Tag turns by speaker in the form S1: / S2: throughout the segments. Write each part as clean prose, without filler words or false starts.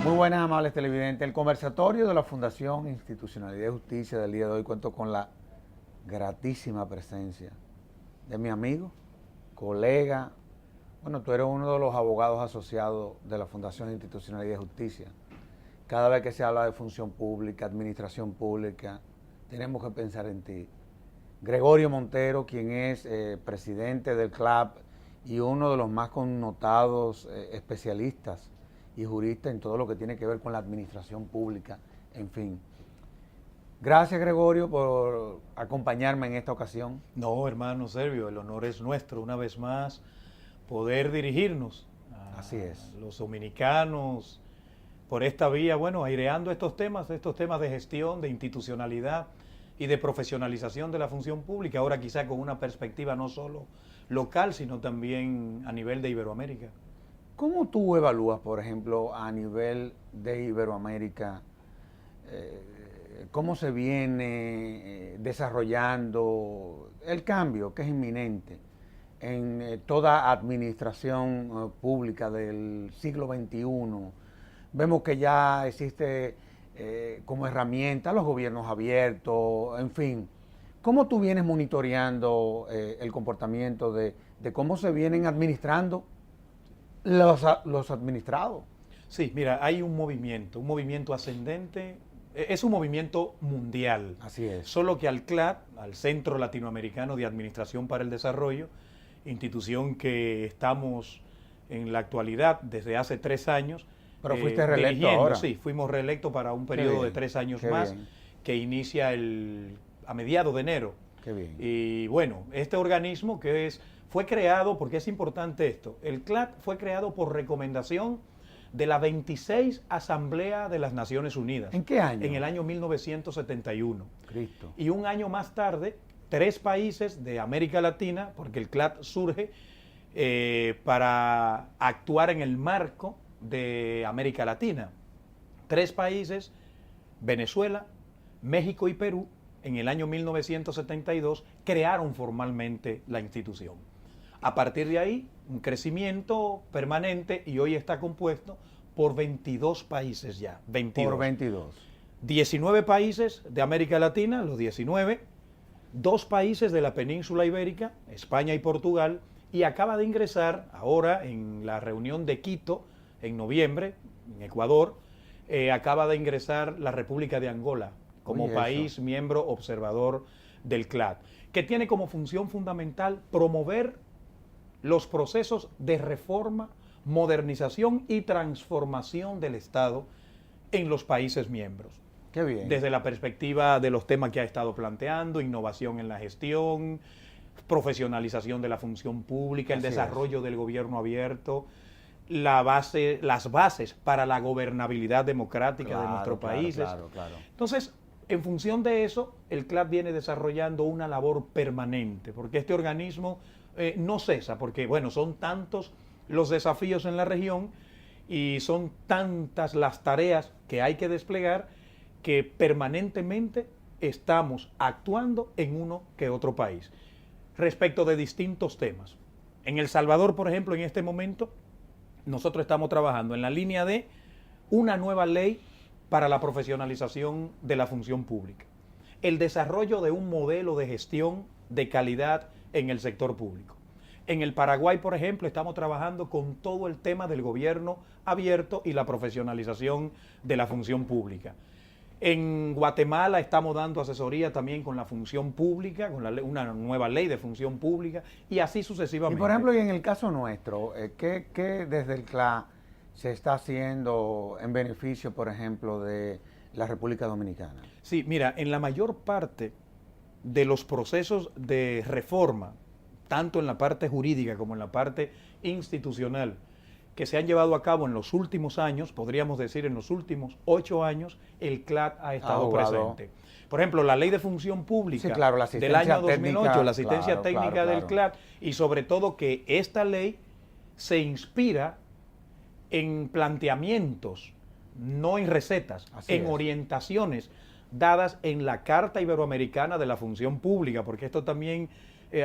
S1: Muy buenas, amables televidentes. El conversatorio de la Fundación Institucionalidad y Justicia del día de hoy cuento con la gratísima presencia de mi amigo, colega. Bueno, tú eres uno de los abogados asociados de la Fundación Institucionalidad y Justicia. Cada vez que se habla de función pública, administración pública, tenemos que pensar en ti. Gregorio Montero, quien es presidente del CLAP y uno de los más connotados especialistas y juristas en todo lo que tiene que ver con la administración pública, en fin. Gracias, Gregorio, por acompañarme en esta ocasión.
S2: No, hermano Servio, el honor es nuestro, una vez más, poder dirigirnos a
S1: Así es.
S2: los dominicanos por esta vía, bueno, aireando estos temas de gestión, de institucionalidad y de profesionalización de la función pública, ahora quizá con una perspectiva no solo local, sino también a nivel de Iberoamérica.
S1: ¿Cómo tú evalúas, por ejemplo, a nivel de Iberoamérica, cómo se viene desarrollando el cambio que es inminente en toda administración pública del siglo XXI? Vemos que ya existe como herramienta los gobiernos abiertos, en fin. ¿Cómo tú vienes monitoreando el comportamiento de cómo se vienen administrando los administrados?
S2: Sí, mira, hay un movimiento ascendente, es un movimiento mundial.
S1: Así es.
S2: Solo que al CLAD, al Centro Latinoamericano de Administración para el Desarrollo, institución que estamos en la actualidad desde hace 3 años.
S1: Pero fuiste reelecto ahora.
S2: Sí, fuimos reelectos para un periodo de 3 años más, que inicia a mediados de enero.
S1: Qué bien.
S2: Y bueno, este organismo fue creado, porque es importante esto, el CLAD fue creado por recomendación de la 26 Asamblea de las Naciones Unidas.
S1: ¿En qué año?
S2: En el año 1971.
S1: Cristo.
S2: Y un año más tarde, 3 países de América Latina, porque el CLAD surge para actuar en el marco de América Latina. 3 países, Venezuela, México y Perú, en el año 1972, crearon formalmente la institución. A partir de ahí, un crecimiento permanente y hoy está compuesto por 22 países ya. 22.
S1: Por 22.
S2: 19 países de América Latina, los 19, 2 países de la península ibérica, España y Portugal, y acaba de ingresar ahora en la reunión de Quito, en noviembre, en Ecuador, acaba de ingresar la República de Angola como país miembro observador del CLAD, que tiene como función fundamental promover los procesos de reforma, modernización y transformación del Estado en los países miembros.
S1: Qué bien.
S2: Desde la perspectiva de los temas que ha estado planteando, innovación en la gestión, profesionalización de la función pública, el desarrollo del gobierno abierto, las bases para la gobernabilidad democrática de nuestros países.
S1: Claro.
S2: Entonces, en función de eso, el CLAD viene desarrollando una labor permanente, porque este organismo no cesa, porque bueno, son tantos los desafíos en la región y son tantas las tareas que hay que desplegar que permanentemente estamos actuando en uno que otro país respecto de distintos temas. En El Salvador, por ejemplo, en este momento, nosotros estamos trabajando en la línea de una nueva ley para la profesionalización de la función pública, el desarrollo de un modelo de gestión de calidad en el sector público. En el Paraguay, por ejemplo, estamos trabajando con todo el tema del gobierno abierto y la profesionalización de la función pública. En Guatemala estamos dando asesoría también con la función pública, con una nueva ley de función pública y así sucesivamente.
S1: Y por ejemplo, y en el caso nuestro, ¿qué desde el CLA se está haciendo en beneficio, por ejemplo, de la República Dominicana?
S2: Sí, mira, en la mayor parte de los procesos de reforma, tanto en la parte jurídica como en la parte institucional, que se han llevado a cabo en los últimos años, podríamos decir en los últimos 8 años, el CLAD ha estado presente. Por ejemplo, la Ley de Función Pública del año 2008, la asistencia técnica del CLAD, y sobre todo que esta ley se inspira en planteamientos, no en recetas, en orientaciones dadas en la Carta Iberoamericana de la Función Pública, porque esto también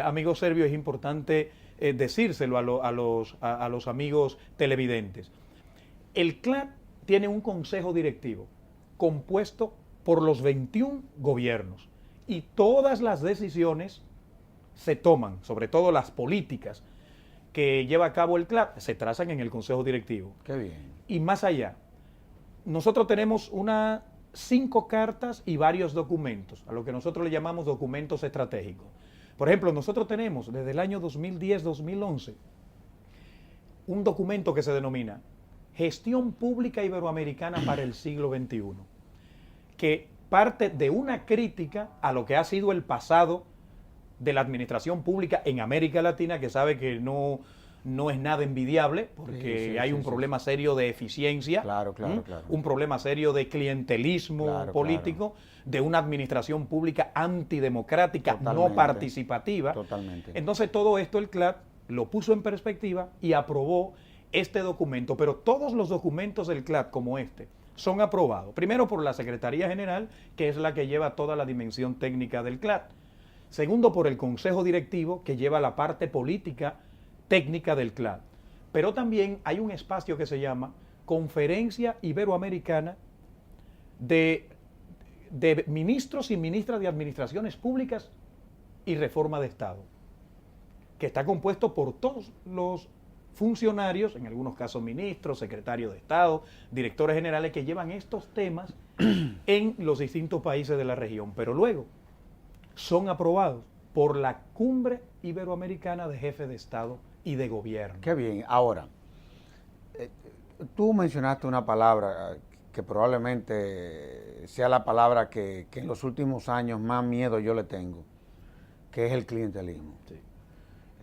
S2: amigo Servio, es importante decírselo a los amigos televidentes. El CLAD tiene un consejo directivo compuesto por los 21 gobiernos y todas las decisiones se toman, sobre todo las políticas que lleva a cabo el CLAD, se trazan en el consejo directivo.
S1: Qué bien.
S2: Y más allá, nosotros tenemos 5 cartas y varios documentos, a lo que nosotros le llamamos documentos estratégicos. Por ejemplo, nosotros tenemos desde el año 2010-2011 un documento que se denomina Gestión Pública Iberoamericana para el siglo XXI, que parte de una crítica a lo que ha sido el pasado de la administración pública en América Latina, que sabe que no es nada envidiable, porque hay un problema serio de eficiencia,
S1: claro.
S2: un problema serio de clientelismo político, de una administración pública antidemocrática, no participativa.
S1: Totalmente.
S2: Entonces todo esto el CLAD lo puso en perspectiva y aprobó este documento, pero todos los documentos del CLAD como este son aprobados, primero por la Secretaría General, que es la que lleva toda la dimensión técnica del CLAD, segundo por el Consejo Directivo, que lleva la parte política técnica del CLAD, pero también hay un espacio que se llama Conferencia Iberoamericana de Ministros y Ministras de Administraciones Públicas y Reforma de Estado, que está compuesto por todos los funcionarios, en algunos casos ministros, secretarios de Estado, directores generales, que llevan estos temas en los distintos países de la región, pero luego son aprobados por la Cumbre Iberoamericana de Jefes de Estado y de Gobierno.
S1: Qué bien. Ahora, tú mencionaste una palabra que probablemente sea la palabra que en los últimos años más miedo yo le tengo, que es el clientelismo.
S2: Sí.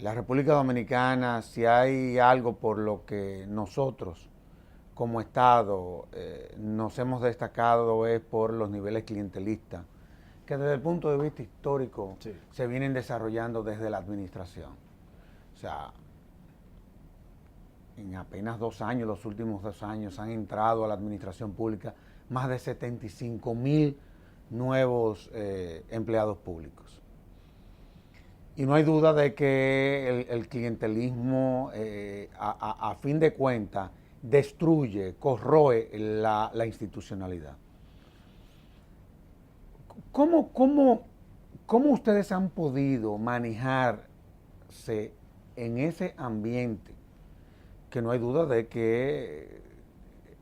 S1: La República Dominicana, si hay algo por lo que nosotros como Estado nos hemos destacado, es por los niveles clientelistas, que desde el punto de vista histórico se vienen desarrollando desde la administración. O sea, en apenas 2 años, los últimos 2 años, han entrado a la administración pública más de 75,000 nuevos empleados públicos. Y no hay duda de que el clientelismo, a fin de cuentas, destruye, corroe la institucionalidad. ¿Cómo ustedes han podido manejarse en ese ambiente? Que no hay duda de que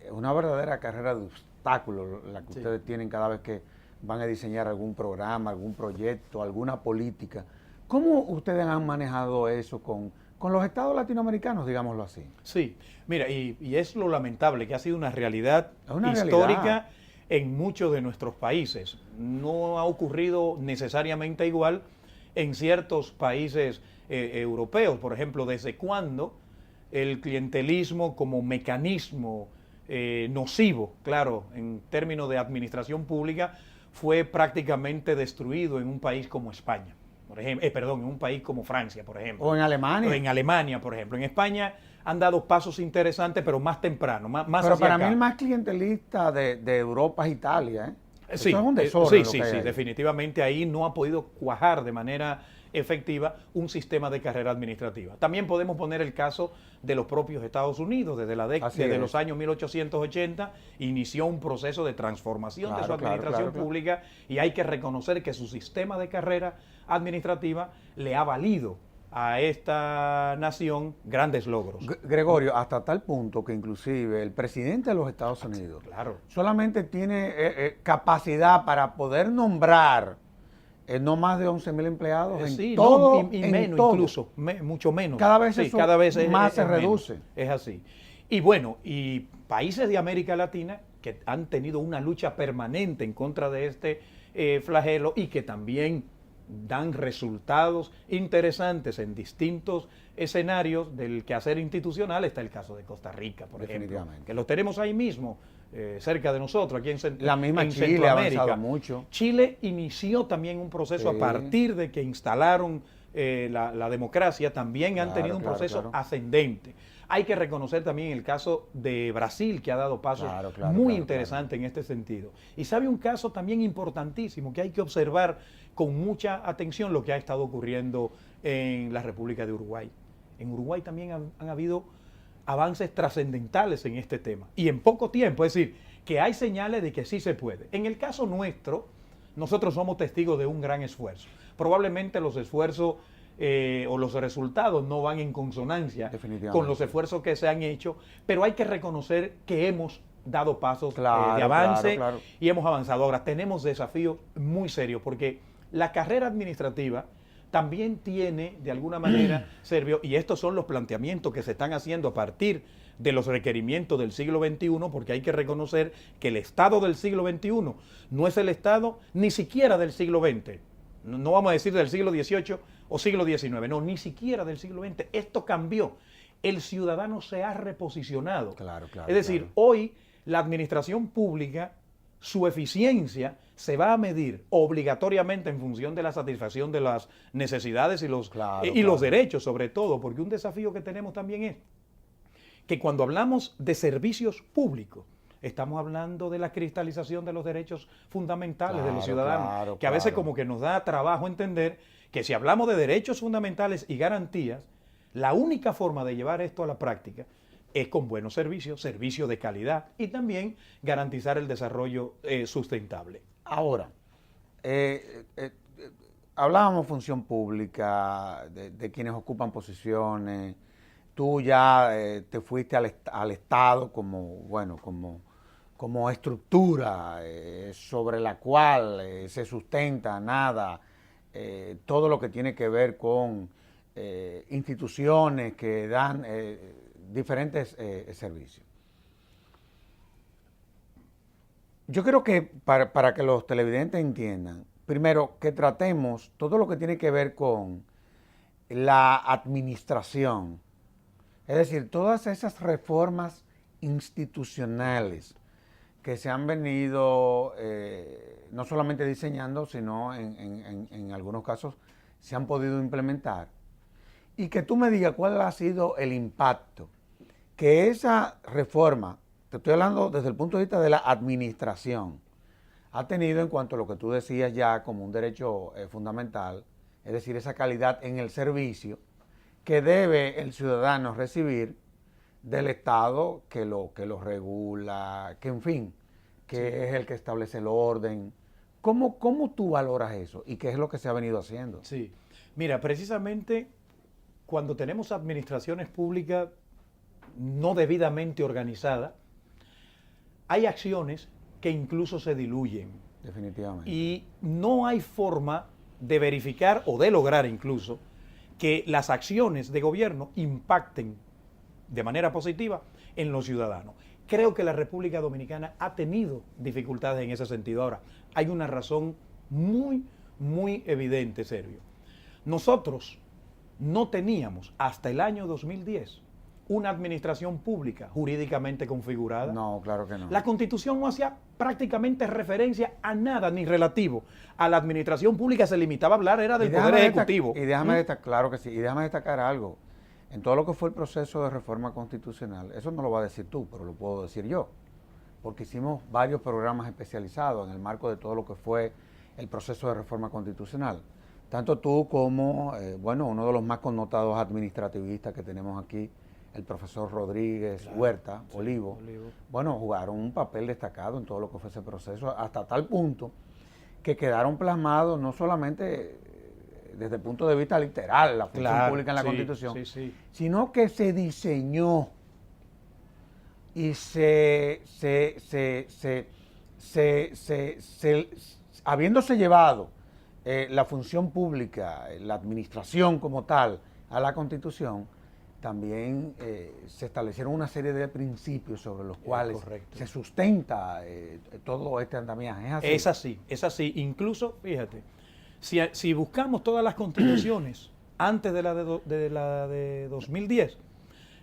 S1: es una verdadera carrera de obstáculos la que ustedes tienen cada vez que van a diseñar algún programa, algún proyecto, alguna política. ¿Cómo ustedes han manejado eso con los estados latinoamericanos, digámoslo así?
S2: Sí, mira, y es lo lamentable, que ha sido una realidad histórica en muchos de nuestros países. No ha ocurrido necesariamente igual en ciertos países europeos. Por ejemplo, ¿desde cuándo el clientelismo como mecanismo nocivo, claro, en términos de administración pública, fue prácticamente destruido en un país como España? Por ejemplo, en un país como Francia, por ejemplo.
S1: O en Alemania.
S2: O en Alemania, por ejemplo. En España han dado pasos interesantes, pero más temprano, más
S1: pero
S2: hacia
S1: para
S2: acá.
S1: mí el más clientelista de Europa es Italia, ¿eh?
S2: Sí,
S1: eso es un desorden.
S2: Sí, definitivamente ahí no ha podido cuajar de manera efectiva un sistema de carrera administrativa. También podemos poner el caso de los propios Estados Unidos. Desde los años 1880 inició un proceso de transformación de su administración pública, y hay que reconocer que su sistema de carrera administrativa le ha valido a esta nación grandes logros.
S1: Gregorio, hasta tal punto que inclusive el presidente de los Estados Unidos solamente tiene capacidad para poder nombrar no más de 11,000 empleados en todo.
S2: Incluso, mucho menos.
S1: Cada vez más se reduce.
S2: Menos. Es así. Y bueno, y países de América Latina que han tenido una lucha permanente en contra de este flagelo, y que también dan resultados interesantes en distintos escenarios del quehacer institucional. Está el caso de Costa Rica, por ejemplo, que lo tenemos ahí mismo, cerca de nosotros, aquí en
S1: la misma Chile ha avanzado mucho.
S2: Chile inició también un proceso a partir de que instalaron la democracia, también han tenido un proceso ascendente. Hay que reconocer también el caso de Brasil, que ha dado pasos muy interesantes en este sentido. Y sabe un caso también importantísimo que hay que observar con mucha atención lo que ha estado ocurriendo en la República de Uruguay. En Uruguay también han habido avances trascendentales en este tema. Y en poco tiempo, es decir, que hay señales de que sí se puede. En el caso nuestro, nosotros somos testigos de un gran esfuerzo. Probablemente los esfuerzos o los resultados no van en consonancia con los esfuerzos que se han hecho, pero hay que reconocer que hemos dado pasos de avance y hemos avanzado. Ahora, tenemos desafíos muy serios porque la carrera administrativa también tiene, de alguna manera, Servio, y estos son los planteamientos que se están haciendo a partir de los requerimientos del siglo XXI, porque hay que reconocer que el Estado del siglo XXI no es el Estado ni siquiera del siglo XX. No vamos a decir del siglo XVIII o siglo XIX, no, ni siquiera del siglo XX. Esto cambió. El ciudadano se ha reposicionado. Es decir, hoy la administración pública, su eficiencia se va a medir obligatoriamente en función de la satisfacción de las necesidades y los derechos, sobre todo, porque un desafío que tenemos también es que cuando hablamos de servicios públicos, estamos hablando de la cristalización de los derechos fundamentales de los ciudadanos, que a veces como que nos da trabajo entender que si hablamos de derechos fundamentales y garantías, la única forma de llevar esto a la práctica es con buenos servicios, servicios de calidad y también garantizar el desarrollo sustentable.
S1: Ahora, hablábamos función pública, de quienes ocupan posiciones. Tú ya te fuiste al Estado como estructura sobre la cual se sustenta todo lo que tiene que ver con instituciones que dan diferentes servicios. Yo creo que para que los televidentes entiendan, primero que tratemos todo lo que tiene que ver con la administración, es decir, todas esas reformas institucionales que se han venido no solamente diseñando, sino en algunos casos se han podido implementar. Y que tú me digas cuál ha sido el impacto que esa reforma, te estoy hablando desde el punto de vista de la administración, ha tenido en cuanto a lo que tú decías ya como un derecho fundamental, es decir, esa calidad en el servicio que debe el ciudadano recibir del Estado que lo regula, que en fin, que es el que establece el orden. ¿Cómo tú valoras eso y qué es lo que se ha venido haciendo?
S2: Sí, mira, precisamente cuando tenemos administraciones públicas no debidamente organizadas, hay acciones que incluso se diluyen.
S1: Definitivamente.
S2: Y no hay forma de verificar o de lograr incluso que las acciones de gobierno impacten de manera positiva en los ciudadanos. Creo que la República Dominicana ha tenido dificultades en ese sentido. Ahora, hay una razón muy, muy evidente, Servio. Nosotros no teníamos hasta el año 2010 una administración pública jurídicamente configurada.
S1: No, claro que no.
S2: La Constitución no hacía prácticamente referencia a nada ni relativo a la administración pública, se limitaba a hablar, era del Poder Ejecutivo.
S1: Y déjame destacar, claro que sí, y déjame destacar algo. En todo lo que fue el proceso de reforma constitucional, eso no lo va a decir tú, pero lo puedo decir yo, porque hicimos varios programas especializados en el marco de todo lo que fue el proceso de reforma constitucional. Tanto tú como, uno de los más connotados administrativistas que tenemos aquí, el profesor Rodríguez Huerta, sí, Olivo, jugaron un papel destacado en todo lo que fue ese proceso, hasta tal punto que quedaron plasmados no solamente desde el punto de vista literal, la función pública en la Constitución, sino que se diseñó y habiéndose llevado la función pública, la administración como tal, a la Constitución, también se establecieron una serie de principios sobre los cuales se sustenta todo este andamiaje.
S2: ¿Es así? Es así. Incluso, fíjate, si buscamos todas las constituciones antes de la de 2010,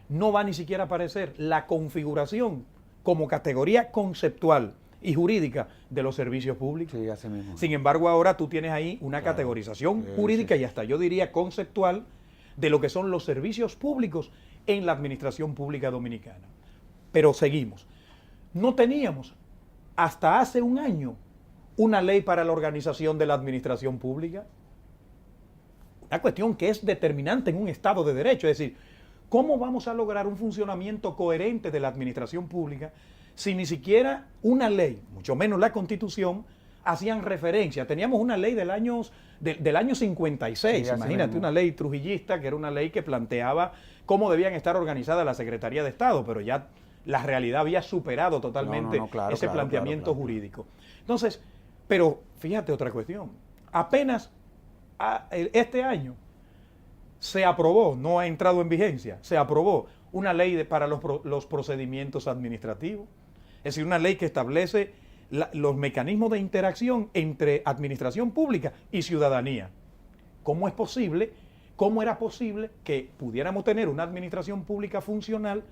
S2: no va ni siquiera a aparecer la configuración como categoría conceptual y jurídica de los servicios públicos.
S1: Sí, así mismo.
S2: Sin embargo, ahora tú tienes ahí una categorización jurídica y hasta yo diría conceptual de lo que son los servicios públicos en la administración pública dominicana. Pero seguimos. No teníamos hasta hace un año una ley para la organización de la administración pública. Una cuestión que es determinante en un Estado de Derecho. Es decir, ¿cómo vamos a lograr un funcionamiento coherente de la administración pública si ni siquiera una ley, mucho menos la Constitución, hacían referencia? Teníamos una ley del año 56,
S1: Sí,
S2: imagínate, una ley trujillista, que era una ley que planteaba cómo debían estar organizadas la Secretaría de Estado, pero ya la realidad había superado totalmente ese planteamiento jurídico. Entonces, pero fíjate otra cuestión, apenas este año se aprobó, no ha entrado en vigencia, se aprobó una ley para los procedimientos administrativos, es decir, una ley que establece los mecanismos de interacción entre administración pública y ciudadanía. ¿Cómo es posible, cómo era posible que pudiéramos tener una administración pública funcional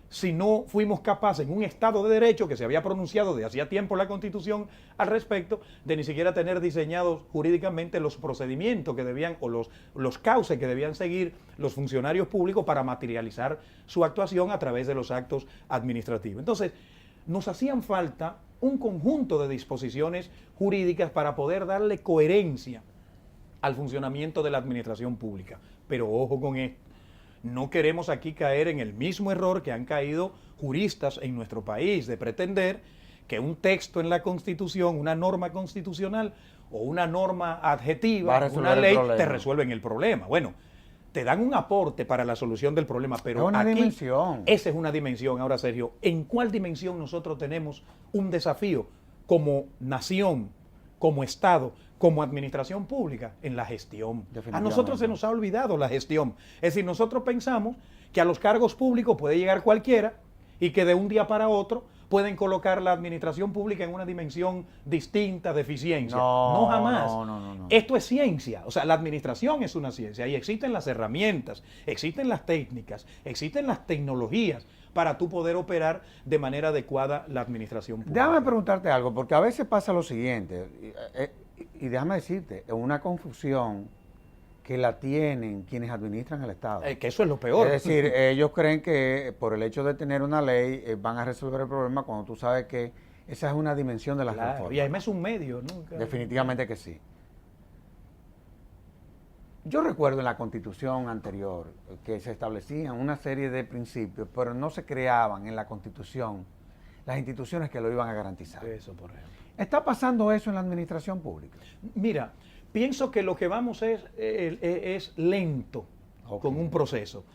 S2: si no fuimos capaces, en un Estado de Derecho que se había pronunciado de hacía tiempo la Constitución al respecto, de ni siquiera tener diseñados jurídicamente los procedimientos que debían, o los cauces que debían seguir los funcionarios públicos para materializar su actuación a través de los actos administrativos? Entonces, nos hacían falta un conjunto de disposiciones jurídicas para poder darle coherencia al funcionamiento de la administración pública. Pero ojo con esto, no queremos aquí caer en el mismo error que han caído juristas en nuestro país, de pretender que un texto en la Constitución, una norma constitucional o una norma adjetiva, una ley, te resuelven el problema. Bueno, te dan un aporte para la solución del problema, pero
S1: es una
S2: aquí,
S1: dimensión.
S2: Esa es una dimensión. Ahora, Sergio, ¿en cuál dimensión nosotros tenemos un desafío como nación, como Estado, como administración pública? En la gestión. A nosotros se nos ha olvidado la gestión. Es decir, nosotros pensamos que a los cargos públicos puede llegar cualquiera y que de un día para otro pueden colocar la administración pública en una dimensión distinta de eficiencia. No, jamás.
S1: No.
S2: Esto es ciencia. O sea, la administración es una ciencia y existen las herramientas, existen las técnicas, existen las tecnologías para tú poder operar de manera adecuada la administración pública.
S1: Déjame preguntarte algo, porque a veces pasa lo siguiente, y déjame decirte, es una confusión que la tienen quienes administran el Estado.
S2: Que eso es lo peor.
S1: Es decir, ellos creen que por el hecho de tener una ley van a resolver el problema cuando tú sabes que esa es una dimensión de las reformas.
S2: Y además es un medio, ¿no?
S1: Definitivamente que sí. Yo recuerdo en la Constitución anterior que se establecían una serie de principios, pero no se creaban en la Constitución las instituciones que lo iban a garantizar.
S2: Eso, por ejemplo.
S1: ¿Está pasando eso en la administración pública?
S2: Mira, pienso que lo que vamos es lento con un proceso.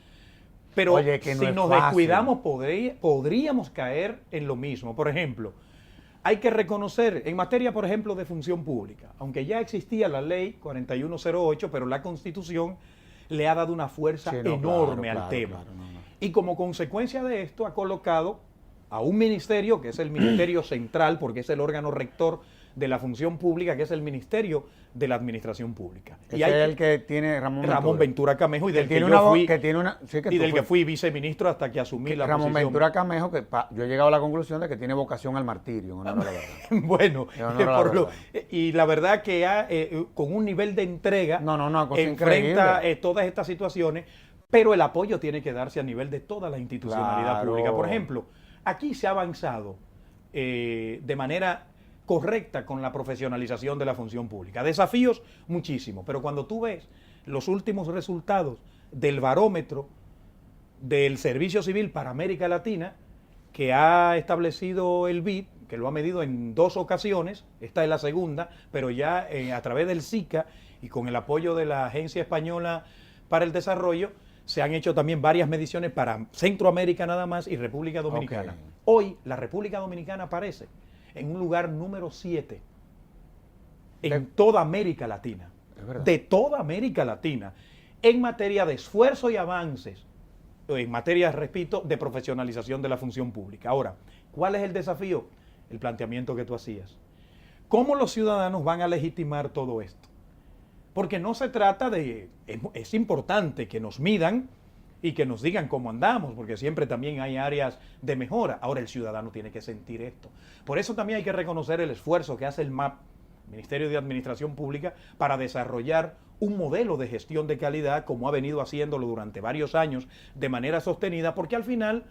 S2: Pero
S1: Oye, que
S2: si
S1: no
S2: nos descuidamos podríamos caer en lo mismo. Por ejemplo, hay que reconocer, en materia, por ejemplo, de función pública, aunque ya existía la ley 4108, pero la Constitución le ha dado una fuerza enorme al tema. Y como consecuencia de esto ha colocado a un ministerio, que es el Ministerio Central, porque es el órgano rector de la función pública, que es el Ministerio de la Administración Pública.
S1: Y es el que tiene Ramón
S2: Ventura Camejo, y del que yo fui viceministro hasta que asumí la
S1: Ramón
S2: posición.
S1: Ventura Camejo, que yo he llegado a la conclusión de que tiene vocación al martirio, en honor a la verdad.
S2: Bueno, y la verdad que con un nivel de entrega enfrenta todas estas situaciones, pero el apoyo tiene que darse a nivel de toda la institucionalidad pública. Por ejemplo, aquí se ha avanzado de manera correcta con la profesionalización de la función pública. Desafíos muchísimos, pero cuando tú ves los últimos resultados del barómetro del Servicio Civil para América Latina, que ha establecido el BID, que lo ha medido en 2 ocasiones, esta es la segunda, pero ya a través del SICA y con el apoyo de la Agencia Española para el Desarrollo, se han hecho también varias mediciones para Centroamérica nada más y República Dominicana. Hoy la República Dominicana aparece en un lugar número 7 en toda América Latina, de toda América Latina, en materia de esfuerzo y avances, en materia, repito, de profesionalización de la función pública. Ahora, ¿cuál es el desafío? El planteamiento que tú hacías. ¿Cómo los ciudadanos van a legitimar todo esto? Porque no se trata de, es importante que nos midan y que nos digan cómo andamos, porque siempre también hay áreas de mejora. Ahora el ciudadano tiene que sentir esto. Por eso también hay que reconocer el esfuerzo que hace el MAP Ministerio de Administración Pública, para desarrollar un modelo de gestión de calidad como ha venido haciéndolo durante varios años de manera sostenida, porque al final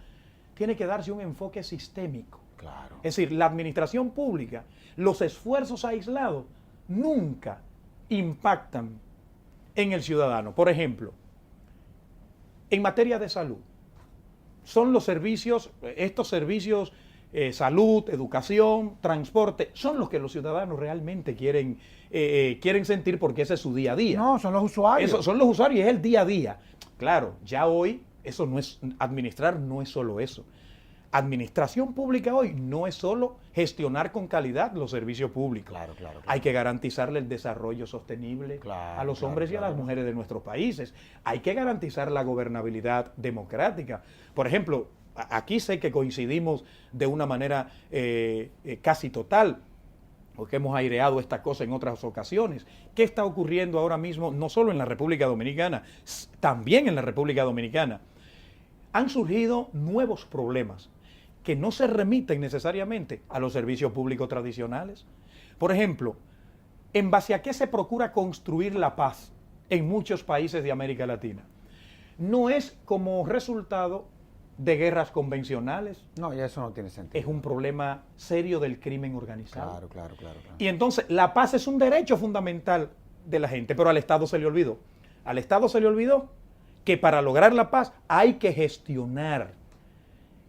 S2: tiene que darse un enfoque sistémico.
S1: Claro.
S2: Es decir, la administración pública, los esfuerzos aislados nunca impactan en el ciudadano. Por ejemplo, en materia de salud, son los servicios, estos servicios, salud, educación, transporte, son los que los ciudadanos realmente quieren sentir porque ese es su día a día.
S1: No, son los usuarios.
S2: Eso, son los usuarios y es el día a día. Claro, ya hoy, eso no es, administrar no es solo eso. Administración pública hoy no es solo gestionar con calidad los servicios públicos.
S1: Claro, claro, claro.
S2: Hay que garantizarle el desarrollo sostenible a los hombres y a las mujeres de nuestros países. Hay que garantizar la gobernabilidad democrática. Por ejemplo, aquí sé que coincidimos de una manera casi total, porque hemos aireado esta cosa en otras ocasiones. ¿Qué está ocurriendo ahora mismo, no solo en la República Dominicana, también en la República Dominicana? Han surgido nuevos problemas que no se remiten necesariamente a los servicios públicos tradicionales. Por ejemplo, ¿en base a qué se procura construir la paz en muchos países de América Latina? No es como resultado de guerras convencionales.
S1: No, ya eso no tiene sentido.
S2: Es un problema serio del crimen organizado.
S1: Claro.
S2: Y entonces la paz es un derecho fundamental de la gente, pero al Estado se le olvidó. Al Estado se le olvidó que para lograr la paz hay que gestionar.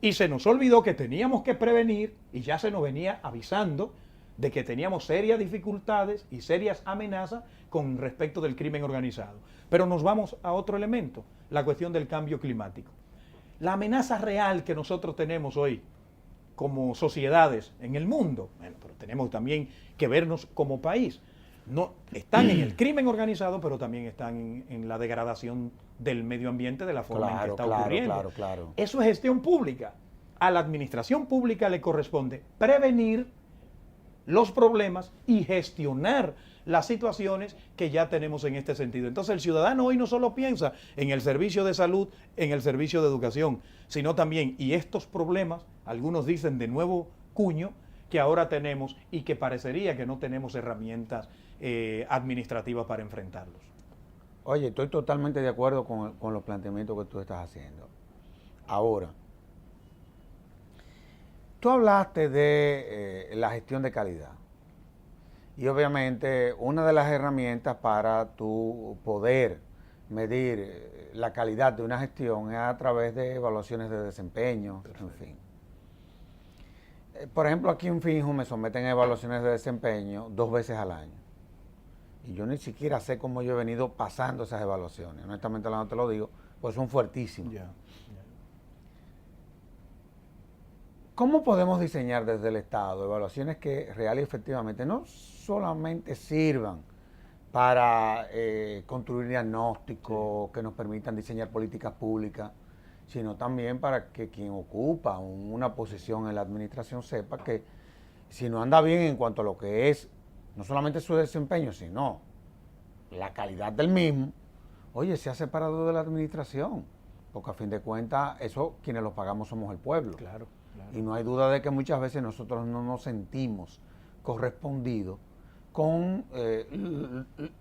S2: Y se nos olvidó que teníamos que prevenir, y ya se nos venía avisando de que teníamos serias dificultades y serias amenazas con respecto del crimen organizado. Pero nos vamos a otro elemento, la cuestión del cambio climático. La amenaza real que nosotros tenemos hoy como sociedades en el mundo, bueno, pero tenemos también que vernos como país. No, están en el crimen organizado, pero también están en la degradación del medio ambiente de la forma en que está ocurriendo.
S1: Claro.
S2: Eso es gestión pública. A la administración pública le corresponde prevenir los problemas y gestionar las situaciones que ya tenemos en este sentido. Entonces el ciudadano hoy no solo piensa en el servicio de salud, en el servicio de educación, sino también, y estos problemas, algunos dicen de nuevo cuño, que ahora tenemos y que parecería que no tenemos herramientas administrativas para enfrentarlos.
S1: Oye, estoy totalmente de acuerdo con los planteamientos que tú estás haciendo. Ahora, tú hablaste de la gestión de calidad. Y obviamente una de las herramientas para tu poder medir la calidad de una gestión es a través de evaluaciones de desempeño, perfecto, en fin. Por ejemplo, aquí en Finju me someten a evaluaciones de desempeño 2 veces al año. Y yo ni siquiera sé cómo yo he venido pasando esas evaluaciones. Honestamente no te lo digo, pues son fuertísimas. ¿Cómo podemos diseñar desde el Estado evaluaciones que real y efectivamente no solamente sirvan para construir diagnósticos que nos permitan diseñar políticas públicas, sino también para que quien ocupa una posición en la administración sepa que si no anda bien en cuanto a lo que es no solamente su desempeño, sino la calidad del mismo, oye, se ha separado de la administración, porque a fin de cuentas eso quienes lo pagamos somos el pueblo.
S2: Claro.
S1: Y no hay duda de que muchas veces nosotros no nos sentimos correspondidos con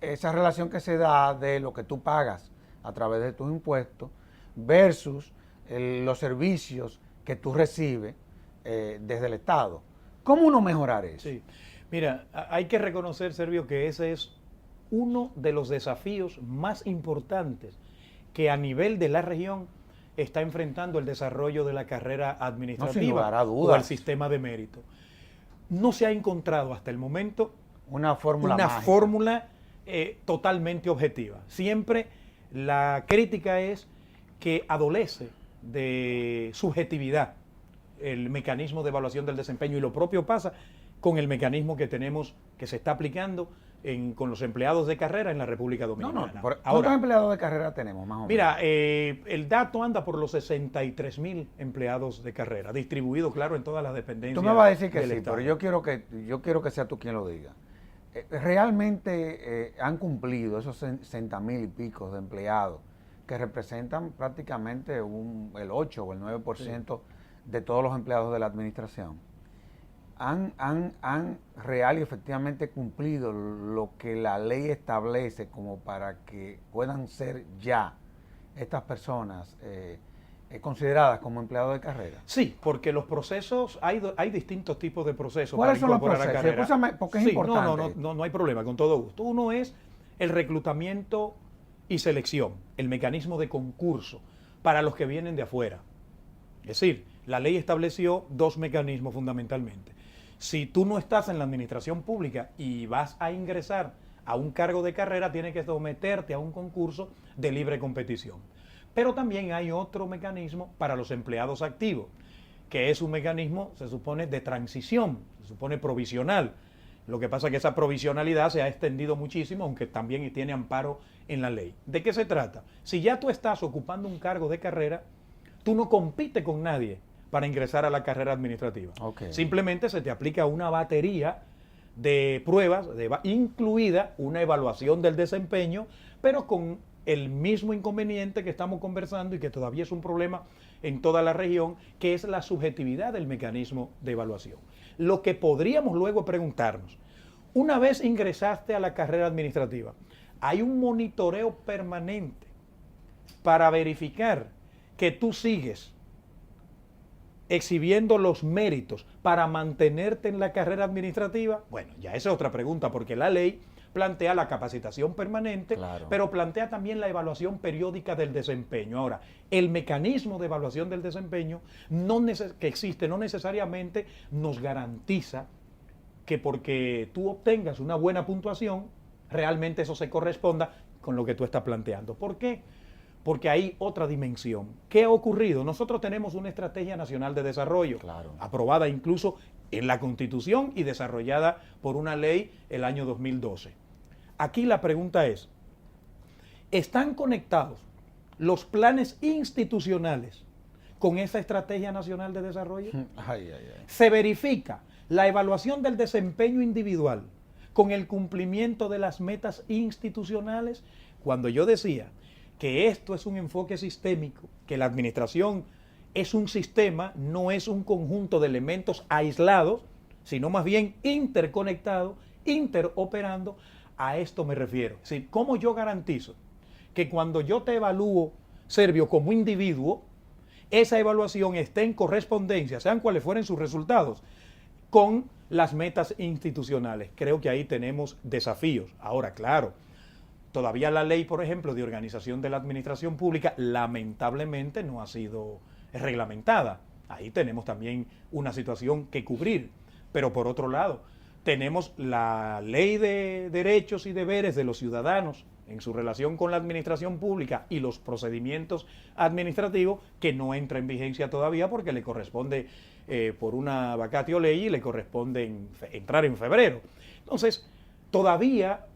S1: esa relación que se da de lo que tú pagas a través de tus impuestos versus los servicios que tú recibes desde el Estado. ¿Cómo uno mejorar eso?
S2: Sí. Mira, hay que reconocer, Servio, que ese es uno de los desafíos más importantes que a nivel de la región está enfrentando el desarrollo de la carrera administrativa o el sistema de mérito. No se ha encontrado hasta el momento
S1: una fórmula
S2: totalmente objetiva. Siempre la crítica es que adolece de subjetividad el mecanismo de evaluación del desempeño, y lo propio pasa con el mecanismo que tenemos, que se está aplicando con los empleados de carrera en la República Dominicana.
S1: ¿Cuántos empleados de carrera tenemos más o menos?
S2: Mira, el dato anda por los 63,000 empleados de carrera, distribuidos, claro, en todas las dependencias.
S1: Tú me vas a decir que sí,
S2: Estado.
S1: pero yo quiero que sea tú quien lo diga. ¿Realmente han cumplido esos 60,000 y pico de empleados que representan prácticamente el 8 o el 9% de todos los empleados de la administración? han real y efectivamente cumplido lo que la ley establece como para que puedan ser ya estas personas consideradas como empleados de carrera?
S2: Sí, porque los procesos, hay distintos tipos de procesos para
S1: ¿Cuáles son los
S2: incorporar a
S1: procesos?
S2: carrera.
S1: Escúchame, porque es
S2: Sí,
S1: importante.
S2: no hay problema, con todo gusto. Uno es el reclutamiento y selección, el mecanismo de concurso para los que vienen de afuera. Es decir, la ley estableció dos mecanismos fundamentalmente. Si tú no estás en la administración pública y vas a ingresar a un cargo de carrera, tienes que someterte a un concurso de libre competición. Pero también hay otro mecanismo para los empleados activos, que es un mecanismo, se supone, de transición, se supone provisional. Lo que pasa es que esa provisionalidad se ha extendido muchísimo, aunque también tiene amparo en la ley. ¿De qué se trata? Si ya tú estás ocupando un cargo de carrera, tú no compites con nadie para ingresar a la carrera administrativa.
S1: Okay.
S2: Simplemente se te aplica una batería de pruebas, incluida una evaluación del desempeño, pero con el mismo inconveniente que estamos conversando y que todavía es un problema en toda la región, que es la subjetividad del mecanismo de evaluación. Lo que podríamos luego preguntarnos, una vez ingresaste a la carrera administrativa, hay un monitoreo permanente para verificar que tú sigues exhibiendo los méritos para mantenerte en la carrera administrativa. Bueno, ya esa es otra pregunta, porque la ley plantea la capacitación permanente,
S1: claro,
S2: pero plantea también la evaluación periódica del desempeño. Ahora, el mecanismo de evaluación del desempeño que existe no necesariamente nos garantiza que porque tú obtengas una buena puntuación, realmente eso se corresponda con lo que tú estás planteando. ¿Por qué? Porque hay otra dimensión. ¿Qué ha ocurrido? Nosotros tenemos una estrategia nacional de desarrollo,
S1: claro,
S2: aprobada incluso en la Constitución y desarrollada por una ley el año 2012. Aquí la pregunta es, ¿están conectados los planes institucionales con esa estrategia nacional de desarrollo? ¿Se verifica la evaluación del desempeño individual con el cumplimiento de las metas institucionales? Cuando yo decía que esto es un enfoque sistémico, que la administración es un sistema, no es un conjunto de elementos aislados, sino más bien interconectados, interoperando, a esto me refiero. Es decir, ¿cómo yo garantizo que cuando yo te evalúo, Servio, como individuo, esa evaluación esté en correspondencia, sean cuales fueren sus resultados, con las metas institucionales? Creo que ahí tenemos desafíos. Ahora, claro, todavía la ley, por ejemplo, de organización de la administración pública, lamentablemente no ha sido reglamentada. Ahí tenemos también una situación que cubrir. Pero por otro lado, tenemos la ley de derechos y deberes de los ciudadanos en su relación con la administración pública y los procedimientos administrativos, que no entra en vigencia todavía porque le corresponde por una vacatio ley y le corresponde entrar en febrero. Entonces, todavía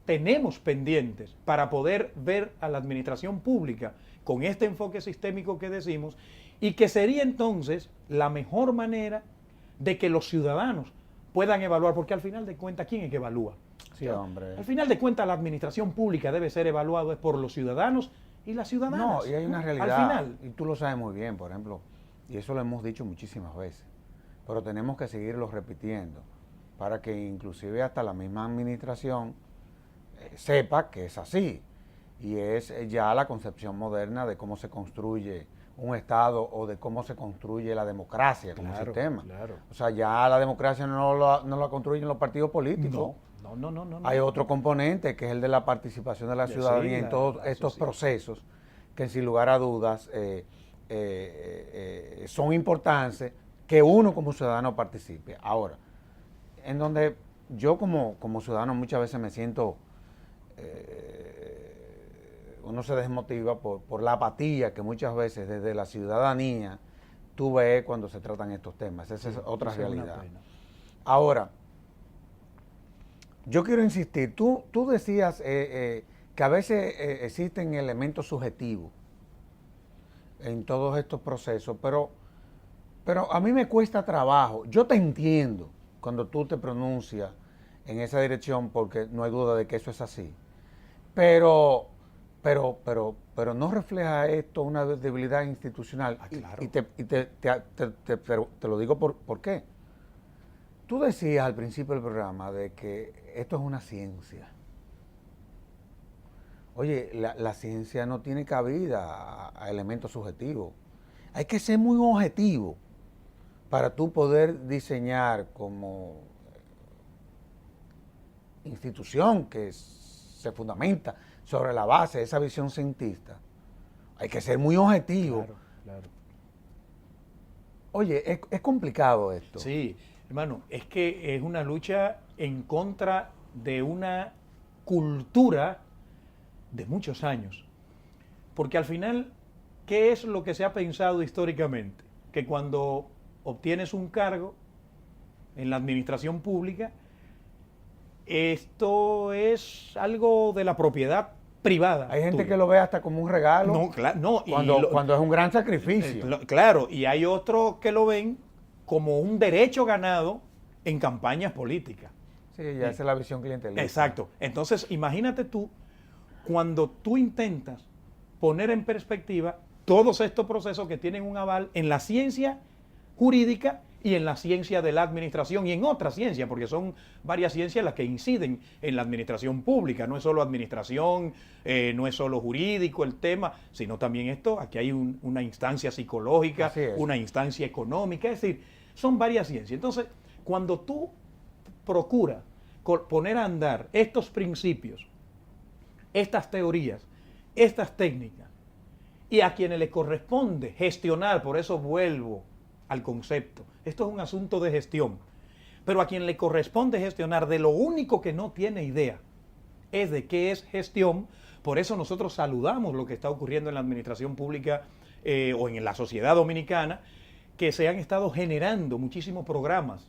S2: tenemos pendientes para poder ver a la administración pública con este enfoque sistémico que decimos, y que sería entonces la mejor manera de que los ciudadanos puedan evaluar, porque al final de cuentas, ¿quién es que evalúa?
S1: Sí, hombre.
S2: Al final de cuentas, la administración pública debe ser evaluada por los ciudadanos y las ciudadanas.
S1: No, y hay una realidad,
S2: al final,
S1: y tú lo sabes muy bien, por ejemplo, y eso lo hemos dicho muchísimas veces, pero tenemos que seguirlo repitiendo para que inclusive hasta la misma administración sepa que es así, y es ya la concepción moderna de cómo se construye un Estado o de cómo se construye la democracia como sistema.
S2: Claro.
S1: O sea, ya la democracia no la construyen los partidos políticos.
S2: No.
S1: Hay otro componente que es el de la participación de la ciudadanía en todos estos procesos, que sin lugar a dudas son importantes que uno como ciudadano participe. Ahora, en donde yo como ciudadano muchas veces me siento, uno se desmotiva por la apatía que muchas veces desde la ciudadanía tú ves cuando se tratan estos temas. Esa es otra realidad. Ahora, yo quiero insistir, tú decías que a veces existen elementos subjetivos en todos estos procesos, pero a mí me cuesta trabajo. Yo te entiendo cuando tú te pronuncias en esa dirección, porque no hay duda de que eso es así. Pero no refleja esto una debilidad institucional.
S2: Claro.
S1: Y te lo digo por qué. Tú decías al principio del programa de que esto es una ciencia. Oye, la ciencia no tiene cabida a elementos subjetivos. Hay que ser muy objetivo para tú poder diseñar como institución que se fundamenta sobre la base de esa visión cientista. Hay que ser muy objetivo.
S2: Claro, claro.
S1: Oye, es complicado esto.
S2: Sí, hermano, es que es una lucha en contra de una cultura de muchos años. Porque al final, ¿qué es lo que se ha pensado históricamente? Que cuando obtienes un cargo en la administración pública, esto es algo de la propiedad privada.
S1: Hay gente
S2: tuya.
S1: que lo ve hasta como un regalo.
S2: No, no,
S1: cuando es un gran sacrificio.
S2: Claro, y hay otros que lo ven como un derecho ganado en campañas políticas.
S1: Sí, ya esa es la visión clientelista.
S2: Exacto. Entonces, imagínate tú, cuando tú intentas poner en perspectiva todos estos procesos que tienen un aval en la ciencia jurídica y en la ciencia de la administración y en otras ciencias, porque son varias ciencias las que inciden en la administración pública. No es solo administración, no es solo jurídico el tema, sino también esto, aquí hay una instancia psicológica, una instancia económica, es decir, son varias ciencias. Entonces, cuando tú procuras poner a andar estos principios, estas teorías, estas técnicas, y a quienes les corresponde gestionar, por eso vuelvo al concepto, esto es un asunto de gestión, pero a quien le corresponde gestionar, de lo único que no tiene idea es de qué es gestión. Por eso nosotros saludamos lo que está ocurriendo en la administración pública o en la sociedad dominicana, que se han estado generando muchísimos programas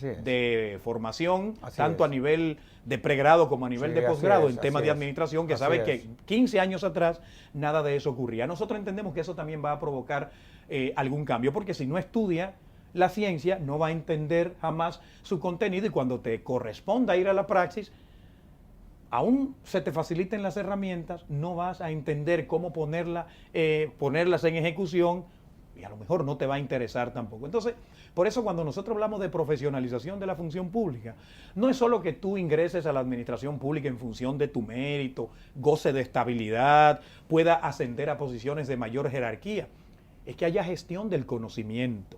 S2: de formación, tanto a nivel de pregrado como a nivel de posgrado en temas de administración, que sabe que 15 años atrás nada de eso ocurría. Nosotros entendemos que eso también va a provocar algún cambio, porque si no estudia la ciencia, no va a entender jamás su contenido, y cuando te corresponda ir a la praxis, aún se te faciliten las herramientas, no vas a entender cómo ponerlas en ejecución, y a lo mejor no te va a interesar tampoco. Entonces, por eso cuando nosotros hablamos de profesionalización de la función pública, no es solo que tú ingreses a la administración pública en función de tu mérito, goce de estabilidad, pueda ascender a posiciones de mayor jerarquía. Es que haya gestión del conocimiento.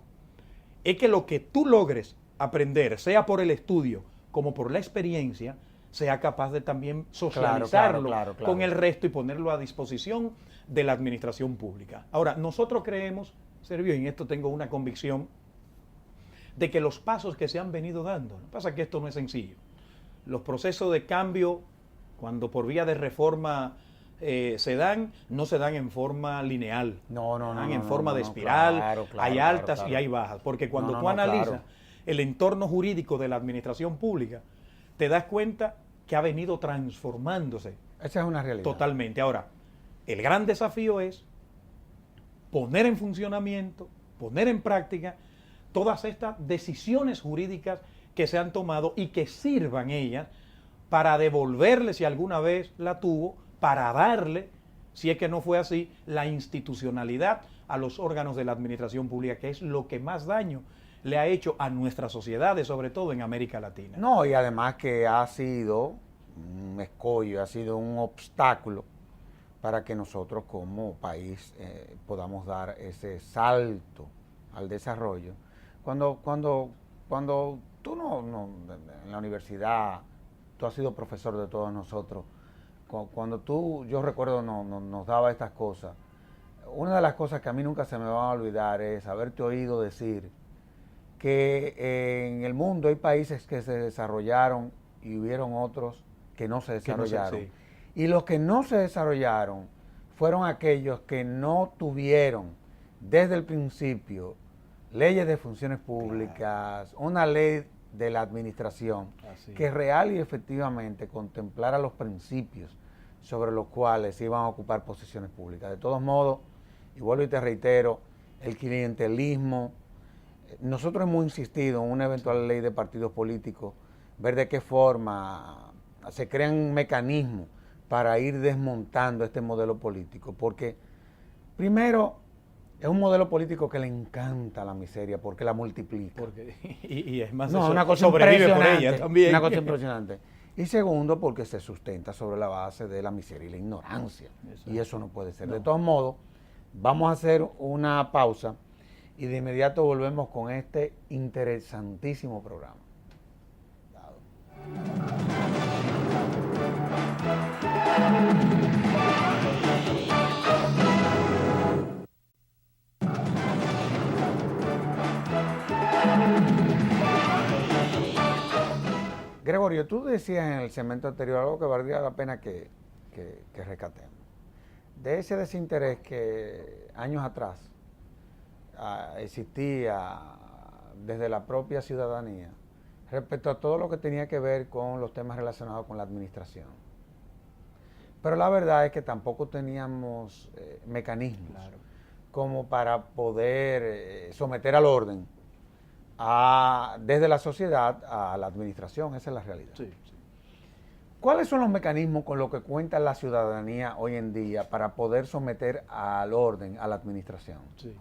S2: Es que lo que tú logres aprender, sea por el estudio como por la experiencia, sea capaz de también socializarlo claro. con el resto y ponerlo a disposición de la administración pública. Ahora, nosotros creemos, Servio, y en esto tengo una convicción, de que los pasos que se han venido dando, lo que pasa es que esto no es sencillo. Los procesos de cambio, cuando por vía de reforma se dan, no se dan en forma lineal.
S1: No,
S2: en forma de espiral,
S1: claro,
S2: hay altas y hay bajas. Porque cuando tú analizas el entorno jurídico de la administración pública, te das cuenta que ha venido transformándose.
S1: Esa es una realidad.
S2: Totalmente. Ahora, el gran desafío es poner en funcionamiento, poner en práctica todas estas decisiones jurídicas que se han tomado y que sirvan ellas para devolverle, si alguna vez la tuvo, para darle, si es que no fue así, la institucionalidad a los órganos de la administración pública, que es lo que más daño le ha hecho a nuestras sociedades, sobre todo en América Latina.
S1: No, y además que ha sido un escollo, ha sido un obstáculo para que nosotros como país podamos dar ese salto al desarrollo. Cuando tú en la universidad, tú has sido profesor de todos nosotros, cuando yo recuerdo nos daba estas cosas, una de las cosas que a mí nunca se me van a olvidar es haberte oído decir que en el mundo hay países que se desarrollaron y hubieron otros que no se desarrollaron.
S2: Sí.
S1: Y los que no se desarrollaron fueron aquellos que no tuvieron desde el principio leyes de funciones públicas, una ley de la administración que real y efectivamente contemplara los principios sobre los cuales se iban a ocupar posiciones públicas. De todos modos, y vuelvo y te reitero, el clientelismo, nosotros hemos insistido en una eventual ley de partidos políticos, ver de qué forma se crean mecanismos para ir desmontando este modelo político, porque primero Es un modelo político que le encanta la miseria porque la multiplica.
S2: Y es más,
S1: No,
S2: eso
S1: una cosa
S2: sobrevive por
S1: impresionante.
S2: ella también.
S1: Una cosa impresionante. Y segundo, porque se sustenta sobre la base de la miseria y la ignorancia.
S2: Exacto.
S1: Y eso no puede ser.
S2: No.
S1: De todos modos, vamos a hacer una pausa y de inmediato volvemos con este interesantísimo programa. Gregorio, tú decías en el segmento anterior algo que valdría la pena que rescatemos. De ese desinterés que años atrás existía desde la propia ciudadanía respecto a todo lo que tenía que ver con los temas relacionados con la administración. Pero la verdad es que tampoco teníamos mecanismos como para poder someter al orden desde la sociedad a la administración. Esa es la realidad.
S2: Sí, sí.
S1: ¿Cuáles son los mecanismos con los que cuenta la ciudadanía hoy en día para poder someter al orden a la administración?
S2: Sí,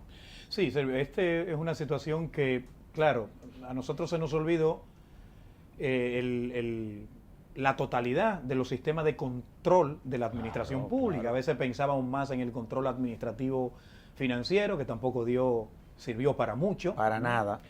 S2: sí, es una situación que, claro, a nosotros se nos olvidó la totalidad de los sistemas de control de la administración pública.
S1: Claro.
S2: A veces pensábamos más en el control administrativo financiero, que tampoco sirvió para mucho.
S1: Para nada.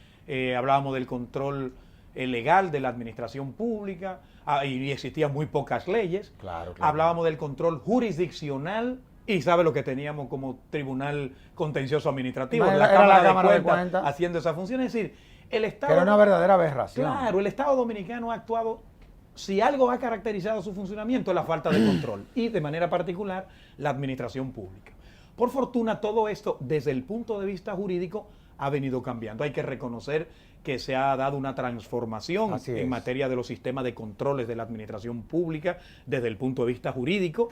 S2: Hablábamos del control legal de la administración pública, y existían muy pocas leyes.
S1: Claro.
S2: Hablábamos del control jurisdiccional, y sabe lo que teníamos como tribunal contencioso administrativo,
S1: Era
S2: la
S1: Cámara
S2: de
S1: de
S2: Cuentas,
S1: Cuentas.
S2: haciendo esa función. Es decir, el Estado...
S1: Que era una verdadera aberración.
S2: Claro, el Estado dominicano ha actuado, si algo ha caracterizado su funcionamiento, es la falta de control, y de manera particular la administración pública. Por fortuna, todo esto, desde el punto de vista jurídico, ha venido cambiando. Hay que reconocer que se ha dado una transformación en materia de los sistemas de controles de la administración pública desde el punto de vista jurídico.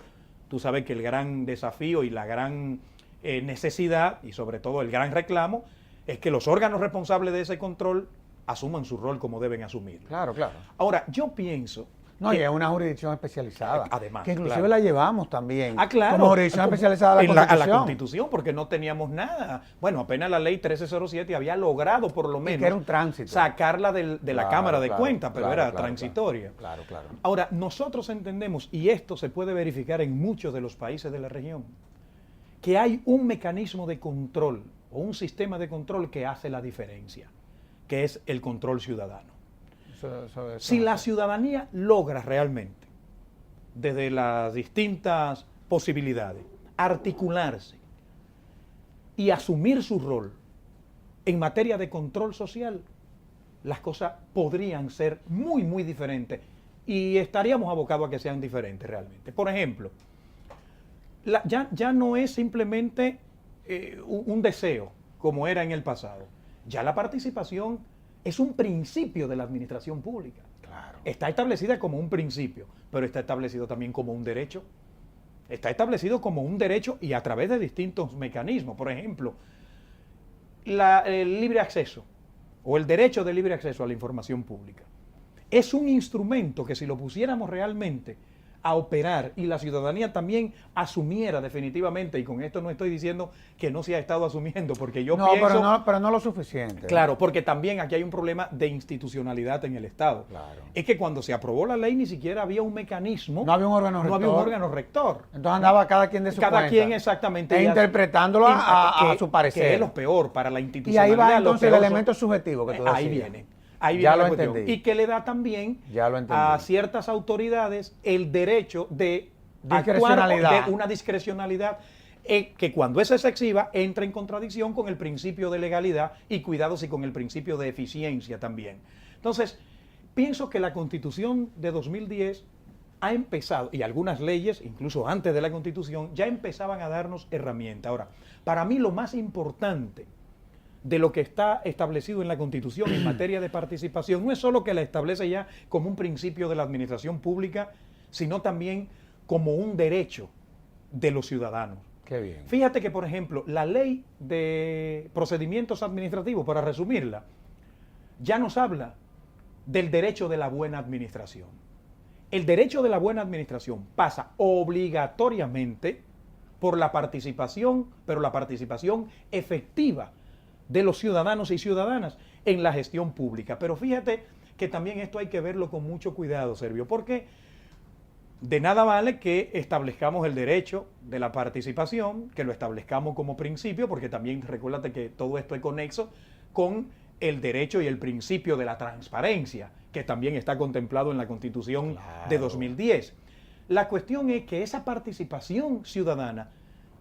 S2: Tú sabes que el gran desafío y la gran necesidad, y sobre todo el gran reclamo, es que los órganos responsables de ese control asuman su rol como deben asumir.
S1: Claro.
S2: Ahora, yo pienso...
S1: No, y es una jurisdicción especializada.
S2: Además,
S1: que inclusive la llevamos también.
S2: Claro.
S1: Como jurisdicción especializada
S2: a la Constitución, porque no teníamos nada. Bueno, apenas la ley 1307 había logrado por lo menos
S1: que era un tránsito.
S2: Sacarla de la Cámara de Cuentas, pero era transitoria.
S1: Claro.
S2: Ahora, nosotros entendemos, y esto se puede verificar en muchos de los países de la región, que hay un mecanismo de control o un sistema de control que hace la diferencia, que es el control ciudadano. Si la ciudadanía logra realmente, desde las distintas posibilidades, articularse y asumir su rol en materia de control social, las cosas podrían ser muy, muy diferentes y estaríamos abocados a que sean diferentes realmente. Por ejemplo, ya no es simplemente un deseo como era en el pasado. Ya la participación es un principio de la administración pública.
S1: Claro.
S2: Está establecida como un principio, pero está establecido también como un derecho. Está establecido como un derecho y a través de distintos mecanismos. Por ejemplo, el libre acceso o el derecho de libre acceso a la información pública. Es un instrumento que si lo pusiéramos realmente a operar y la ciudadanía también asumiera definitivamente, y con esto no estoy diciendo que no se ha estado asumiendo, porque yo pienso...
S1: pero no lo suficiente.
S2: Claro, porque también aquí hay un problema de institucionalidad en el Estado.
S1: Claro.
S2: Es que cuando se aprobó la ley ni siquiera había un mecanismo.
S1: No había un órgano rector.
S2: No había un órgano rector.
S1: Entonces andaba cada quien de su
S2: Cada
S1: cuenta.
S2: quien exactamente.
S1: Interpretándolo a su parecer.
S2: Que es lo peor para la
S1: Y
S2: institucionalidad.
S1: ahí va entonces el elemento subjetivo que tú decías.
S2: Ahí viene. Ahí
S1: Ya
S2: viene
S1: lo
S2: la cuestión.
S1: entendí.
S2: Y que le da también
S1: Ya lo entendí.
S2: a ciertas autoridades el derecho de
S1: Discrecionalidad.
S2: actuar de una discrecionalidad que cuando es excesiva entra en contradicción con el principio de legalidad y cuidados y con el principio de eficiencia también. Entonces, pienso que la Constitución de 2010 ha empezado, y algunas leyes, incluso antes de la Constitución, ya empezaban a darnos herramientas. Ahora, para mí lo más importante de lo que está establecido en la Constitución en materia de participación no es solo que la establece ya como un principio de la administración pública, sino también como un derecho de los ciudadanos.
S1: Qué bien.
S2: Fíjate que, por ejemplo, la ley de procedimientos administrativos, para resumirla, ya nos habla del derecho de la buena administración. El derecho de la buena administración pasa obligatoriamente por la participación, pero la participación efectiva de los ciudadanos y ciudadanas en la gestión pública. Pero fíjate que también esto hay que verlo con mucho cuidado, Servio, porque de nada vale que establezcamos el derecho de la participación, que lo establezcamos como principio, porque también recuérdate que todo esto es conexo con el derecho y el principio de la transparencia, que también está contemplado en la Constitución de 2010. La cuestión es que esa participación ciudadana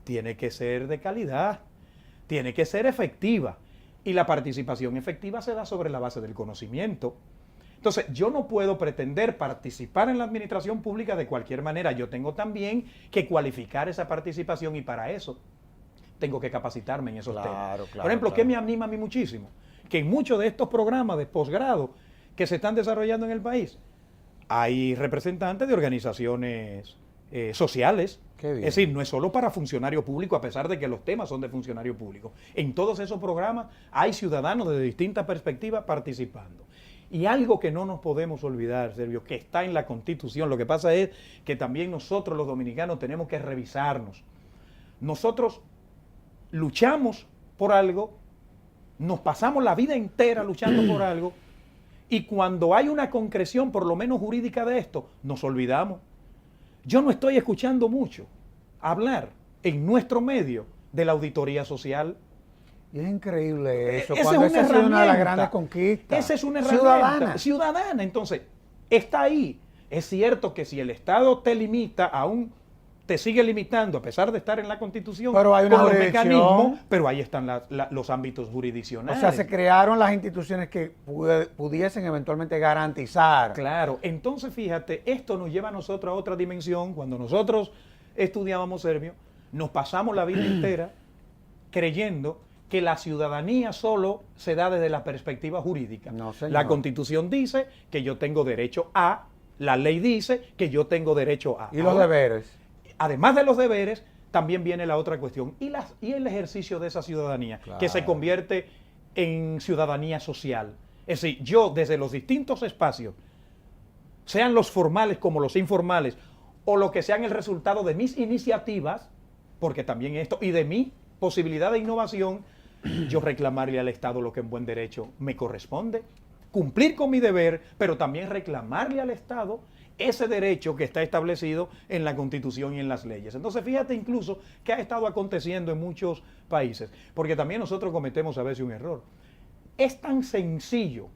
S2: tiene que ser de calidad, tiene que ser efectiva, y la participación efectiva se da sobre la base del conocimiento. Entonces, yo no puedo pretender participar en la administración pública de cualquier manera. Yo tengo también que cualificar esa participación, y para eso tengo que capacitarme en esos temas. Por ejemplo, ¿qué me anima a mí muchísimo? Que en muchos de estos programas de posgrado que se están desarrollando en el país, hay representantes de organizaciones sociales. Es decir, no es solo para funcionarios públicos, a pesar de que los temas son de funcionarios públicos. En todos esos programas hay ciudadanos de distintas perspectivas participando. Y algo que no nos podemos olvidar, Servio, que está en la Constitución, lo que pasa es que también nosotros los dominicanos tenemos que revisarnos. Nosotros luchamos por algo, nos pasamos la vida entera luchando por algo, y cuando hay una concreción, por lo menos jurídica, de esto, nos olvidamos. Yo no estoy escuchando mucho hablar en nuestro medio de la auditoría social.
S1: Y es increíble eso,
S2: Esa
S1: cuando
S2: es
S1: esa ha sido una de las grandes conquistas.
S2: Esa es una herramienta ciudadana. Entonces, está ahí. Es cierto que si el Estado te limita, aún te sigue limitando, a pesar de estar en la Constitución,
S1: pero hay una
S2: con los
S1: jurisdicción,
S2: mecanismos, pero ahí están los ámbitos jurisdiccionales.
S1: O sea, se crearon las instituciones que pudiesen eventualmente garantizar.
S2: Claro, entonces fíjate, esto nos lleva a nosotros a otra dimensión. Cuando nosotros estudiábamos, Servio, nos pasamos la vida entera creyendo que la ciudadanía solo se da desde la perspectiva jurídica.
S1: No, señor.
S2: La Constitución dice que yo tengo derecho a, la ley dice que yo tengo derecho a.
S1: ¿Y los deberes?
S2: Además de los deberes, también viene la otra cuestión, y el ejercicio de esa ciudadanía,
S1: claro,
S2: que se convierte en ciudadanía social. Es decir, yo desde los distintos espacios, sean los formales como los informales, o lo que sean el resultado de mis iniciativas, porque también esto, y de mi posibilidad de innovación, yo reclamarle al Estado lo que en buen derecho me corresponde, cumplir con mi deber, pero también reclamarle al Estado ese derecho que está establecido en la Constitución y en las leyes. Entonces, fíjate incluso que ha estado aconteciendo en muchos países, porque también nosotros cometemos a veces un error. Es tan sencillo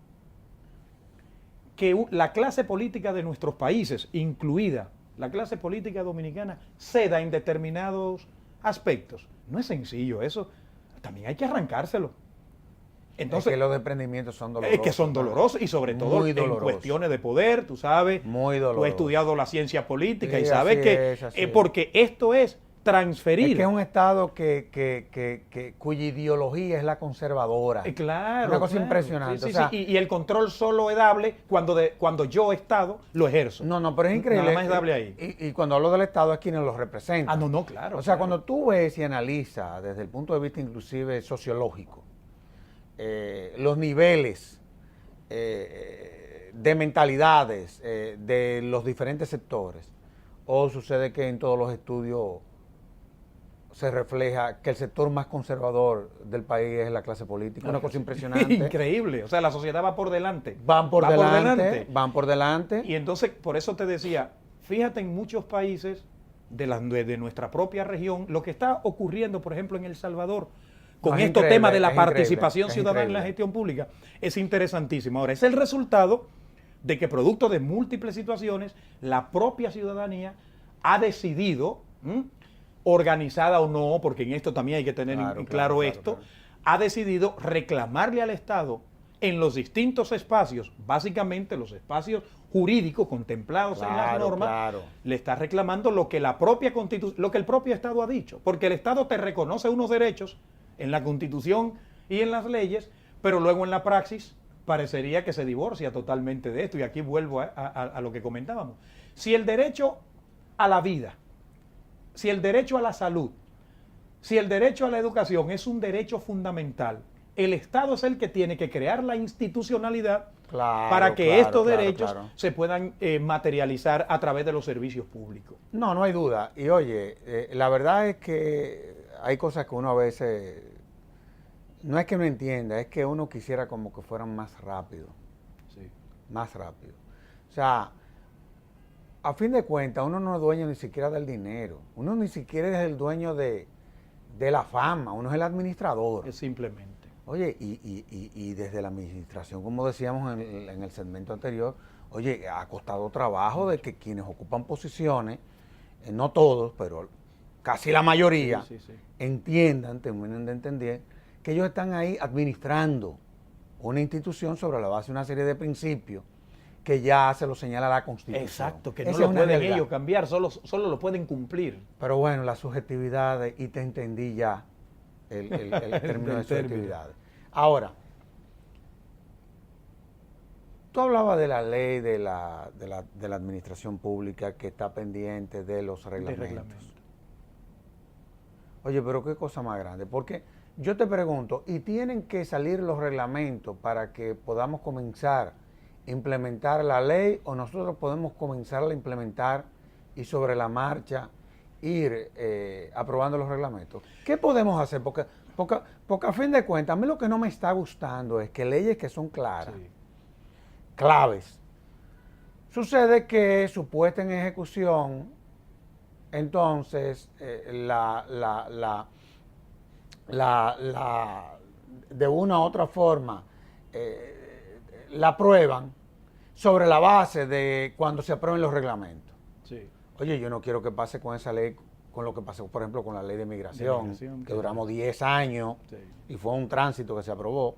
S2: que la clase política de nuestros países, incluida la clase política dominicana, ceda en determinados aspectos. No es sencillo eso, también hay que arrancárselo. Entonces,
S1: es que los desprendimientos son dolorosos.
S2: Es que son dolorosos, y sobre todo en cuestiones de poder, tú sabes.
S1: Muy doloroso.
S2: Tú has estudiado la ciencia política,
S1: sí,
S2: y sabes que porque esto es transferir.
S1: Es que es un Estado cuya ideología es la conservadora.
S2: Claro.
S1: Una cosa impresionante.
S2: Sí, o sea, y el control solo es dable cuando yo, Estado, lo ejerzo.
S1: No, pero es increíble.
S2: Nada más es dable ahí.
S1: Y cuando hablo del Estado es quienes lo representan.
S2: No, claro.
S1: O sea,
S2: claro.
S1: cuando tú ves y analizas desde el punto de vista inclusive sociológico, los niveles de mentalidades de los diferentes sectores, o sucede que en todos los estudios se refleja que el sector más conservador del país es la clase política. Una cosa impresionante.
S2: Increíble. O sea, la sociedad va por delante.
S1: Van por delante.
S2: Y entonces, por eso te decía, fíjate en muchos países de nuestra propia región, lo que está ocurriendo, por ejemplo, en El Salvador, con estos temas de la participación ciudadana en la gestión pública, es interesantísimo. Ahora, es el resultado de que, producto de múltiples situaciones, la propia ciudadanía ha decidido, organizada o no, porque en esto también hay que tener claro, ha decidido reclamarle al Estado en los distintos espacios, básicamente los espacios jurídicos contemplados en las normas, le está reclamando lo que la propia Constitución, lo que el propio Estado ha dicho, porque el Estado te reconoce unos derechos en la Constitución y en las leyes, pero luego en la praxis parecería que se divorcia totalmente de esto, y aquí vuelvo a lo que comentábamos. Si el derecho a la vida, si el derecho a la salud, si el derecho a la educación es un derecho fundamental, el Estado es el que tiene que crear la institucionalidad
S1: Claro,
S2: para que
S1: claro,
S2: estos
S1: claro,
S2: derechos
S1: claro.
S2: se puedan materializar a través de los servicios públicos.
S1: No, no hay duda. Y oye, la verdad es que hay cosas que uno a veces, no es que no entienda, es que uno quisiera como que fueran más rápido,
S2: Sí.
S1: más rápido. O sea, a fin de cuentas, uno no es dueño ni siquiera del dinero, uno ni siquiera es el dueño de la fama, uno es el administrador.
S2: Es simplemente.
S1: Oye, y desde la administración, como decíamos en el segmento anterior, oye, ha costado trabajo de que quienes ocupan posiciones, no todos, pero casi la mayoría,
S2: Sí, sí, sí.
S1: entiendan, terminen de entender, que ellos están ahí administrando una institución sobre la base de una serie de principios que ya se lo señala la Constitución.
S2: Exacto, que
S1: Esa
S2: no
S1: es
S2: lo
S1: una
S2: pueden
S1: realidad.
S2: ellos cambiar, solo lo pueden cumplir.
S1: Pero bueno, las subjetividades, y te entendí ya el término de
S2: El término.
S1: subjetividades. Ahora, tú hablabas de la ley de la administración pública que está pendiente de los
S2: De
S1: reglamentos.
S2: reglamento.
S1: Oye, pero qué cosa más grande, porque yo te pregunto, ¿y tienen que salir los reglamentos para que podamos comenzar a implementar la ley o nosotros podemos comenzar a implementar y sobre la marcha ir aprobando los reglamentos? ¿Qué podemos hacer? Porque a fin de cuentas, a mí lo que no me está gustando es que leyes que son claras,
S2: Sí.
S1: claves, sucede que su puesta en ejecución, entonces de una u otra forma la aprueban sobre la base de cuando se aprueben los reglamentos.
S2: Sí.
S1: Oye, yo no quiero que pase con esa ley, con lo que pasó, por ejemplo, con la ley de migración, que
S2: claro.
S1: duramos 10 años
S2: Sí.
S1: y fue un tránsito que se aprobó.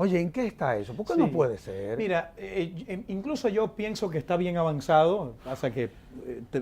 S1: Oye, ¿en qué está eso? ¿Por qué
S2: Sí.
S1: no puede ser?
S2: Mira, incluso yo pienso que está bien avanzado, pasa que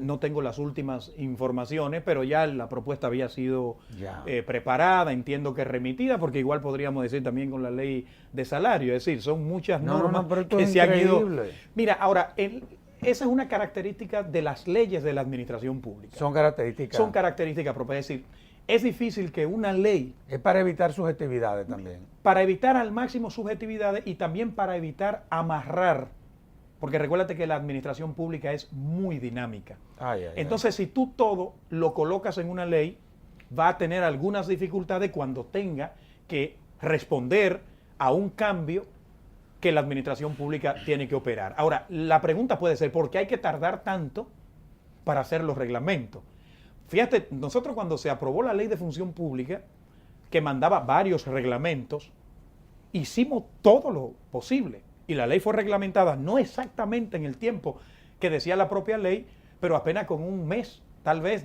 S2: no tengo las últimas informaciones, pero ya la propuesta había sido
S1: Ya.
S2: preparada, entiendo que remitida, porque igual podríamos decir también con la ley de salario, es decir, son muchas
S1: No,
S2: normas
S1: no, pero esto
S2: que
S1: es
S2: se han ido.
S1: increíble.
S2: Mira, ahora, esa es una característica de las leyes de la administración pública.
S1: Son características.
S2: Son características propias, es decir, es difícil que una ley,
S1: Es para evitar subjetividades también.
S2: para evitar al máximo subjetividades y también para evitar amarrar, porque recuérdate que la administración pública es muy dinámica.
S1: Ay, ay,
S2: Entonces, si tú todo lo colocas en una ley, va a tener algunas dificultades cuando tenga que responder a un cambio que la administración pública tiene que operar. Ahora, la pregunta puede ser, ¿por qué hay que tardar tanto para hacer los reglamentos? Fíjate, nosotros cuando se aprobó la ley de función pública, que mandaba varios reglamentos, hicimos todo lo posible. Y la ley fue reglamentada no exactamente en el tiempo que decía la propia ley, pero apenas con un mes, tal vez,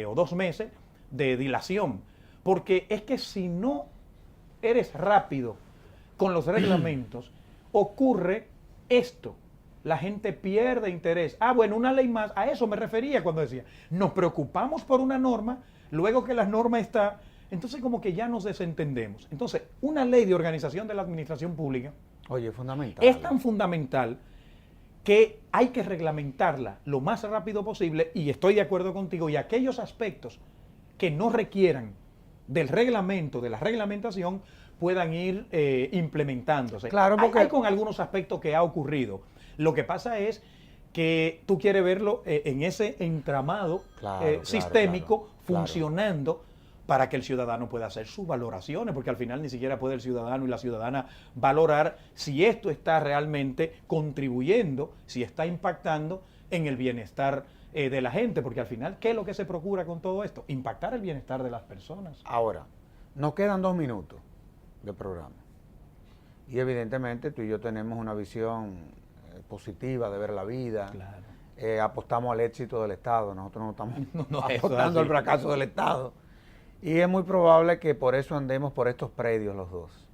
S2: o 2 meses de dilación. Porque es que si no eres rápido con los reglamentos, ocurre esto. La gente pierde interés. Ah, bueno, una ley más. A eso me refería cuando decía, nos preocupamos por una norma, luego que la norma está, entonces como que ya nos desentendemos. Entonces, una ley de organización de la administración pública
S1: Oye, fundamental.
S2: es tan fundamental que hay que reglamentarla lo más rápido posible, y estoy de acuerdo contigo, y aquellos aspectos que no requieran del reglamento, de la reglamentación, puedan ir implementándose.
S1: Claro, porque
S2: hay con algunos aspectos que ha ocurrido. Lo que pasa es que tú quieres verlo en ese entramado
S1: Claro,
S2: sistémico
S1: claro.
S2: funcionando para que el ciudadano pueda hacer sus valoraciones, porque al final ni siquiera puede el ciudadano y la ciudadana valorar si esto está realmente contribuyendo, si está impactando en el bienestar de la gente, porque al final, ¿qué es lo que se procura con todo esto? Impactar el bienestar de las personas.
S1: Ahora, nos quedan 2 minutos de programa. Y evidentemente tú y yo tenemos una visión positiva de ver la vida.
S2: Claro.
S1: Apostamos al éxito del Estado. Nosotros no estamos
S2: No, eso
S1: apostando
S2: es
S1: al fracaso del Estado. Y es muy probable que por eso andemos por estos predios los dos.